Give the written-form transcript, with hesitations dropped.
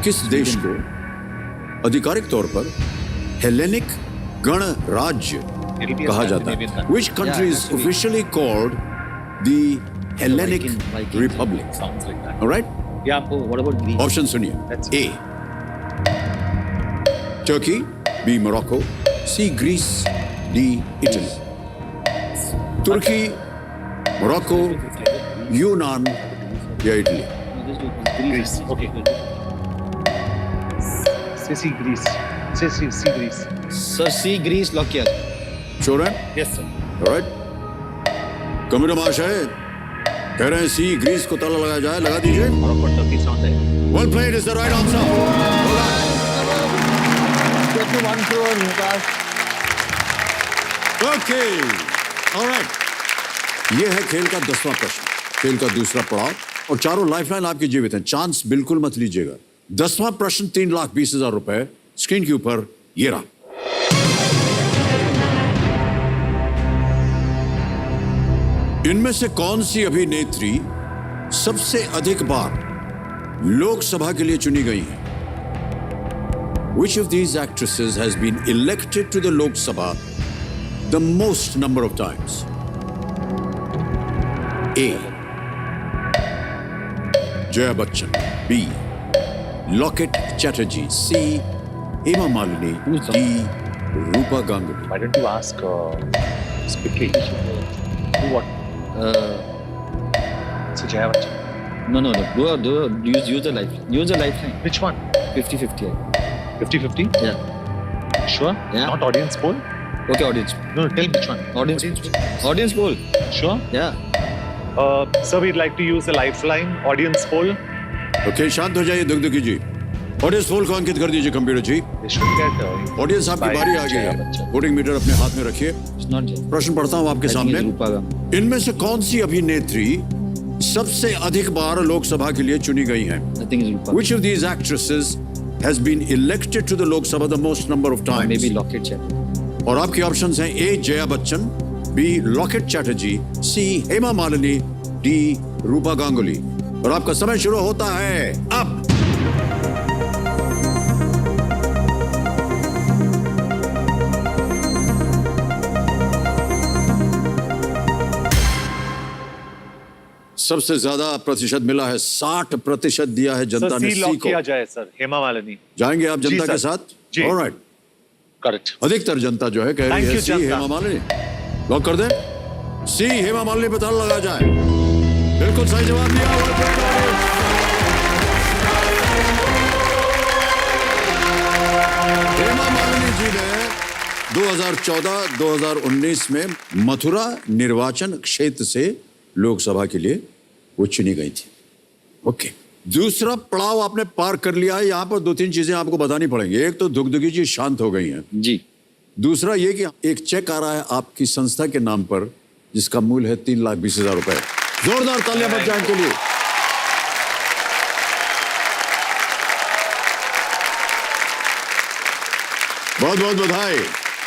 किस देश को आधिकारिक तौर पर हेलेनिक गणराज्य कहा जाता है? Which country is officially called the Hellenic Republic? Sounds like that. All right? Yeah. What about Greece? Option सुनिए. A. Turkey, B. Morocco, C. Greece, D. Italy. तुर्की, मोरक्को, यूनान या Italy? Greece. Okay. Say Greece. Say Greece. Sir, C. Greece, lock किया. Sure है? Yes, sir. Right. Commissioner महाशय कह रहे हैं सी ग्रीस को ताला लगाया जाए. लगा दीजिए. Morocco, Turkey sound है. Well played is the right answer. Get to 1 crore, Vikas. Okay. All right. ये है खेल का 10वां प्रश्न, खेल का दूसरा पड़ाव, और चारों लाइफलाइन आपकी जीवित हैं. चांस बिल्कुल मत लीजिएगा. 10वां प्रश्न 3,20,000 रुपए स्क्रीन के ऊपर ये रहा. इनमें से कौन सी अभिनेत्री सबसे अधिक बार लोकसभा के लिए चुनी गई है? Which of these actresses has been elected to the Lok Sabha the most number of times? A. Jaya Bachchan. B. Locket Chatterjee. C. Hema Malini. D. Rupa Ganguly. Why don't you ask quickly? Do what? So Jaya Bachchan. No. Use the lifeline. Use the lifeline. Which one? 50-50. 50-50? Yeah. Sure? Yeah. Not audience poll? Okay, audience. No, tell which one. Audience poll. Sure? Yeah. Sir, we'd like to use the lifeline audience poll. Okay, शांत हो जाइए दुगदुगी जी. Audience poll को अंकित कर दीजिए computer ji. They should get. Audience आपकी बारी आ गई Jaya है. Bachchan. वोटिंग मीटर अपने हाथ में रखिए. It's not Jay. प्रश्न पढ़ता हूं आपके I think सामने. it's Rupa Ganguly. इनमें से कौन सी अभिनेत्री सबसे अधिक बार लोकसभा के लिए चुनी गई हैं? I think it's Rupa. Which of these actresses has been elected to the Lok Sabha the most number of times? Maybe Locket Chatterjee. और आपके ऑप्शंस हैं A. Jaya Bachchan, B. Locket Chatterjee, C. Hema Malini, D. रूपा गांगुली. और आपका समय शुरू होता है अब. सबसे ज्यादा प्रतिशत मिला है, 60% दिया है जनता ने Sir, C सी lock को. किया जाए सर. हेमा मालिनी. जाएंगे आप जनता जी, के सर. साथ? जी. ऑलराइट. Correct. अधिकतर जनता जो है कह रही Thank है you, C Janata. Hema Malini. Lock कर दें. सी हेमा मालिनी पे ताला लगा जाए. बिल्कुल सही जवाब दिया. हेमा मालिनी जी ने 2014-2019 में मथुरा निर्वाचन क्षेत्र से लोकसभा के लिए वो चुनी गई थी. ओके. दूसरा पड़ाव आपने पार कर लिया है. यहाँ पर 2-3 चीजें आपको बतानी पड़ेंगी. एक तो दुगदुगी जी शांत हो गई हैं. जी. दूसरा ये कि एक चेक आ रहा है आपकी संस्था के नाम पर जिसका मूल्य है 3,20,000 रुपए. जोरदार तालियां बच जाए इनके लिए. बहुत बहुत बधाई.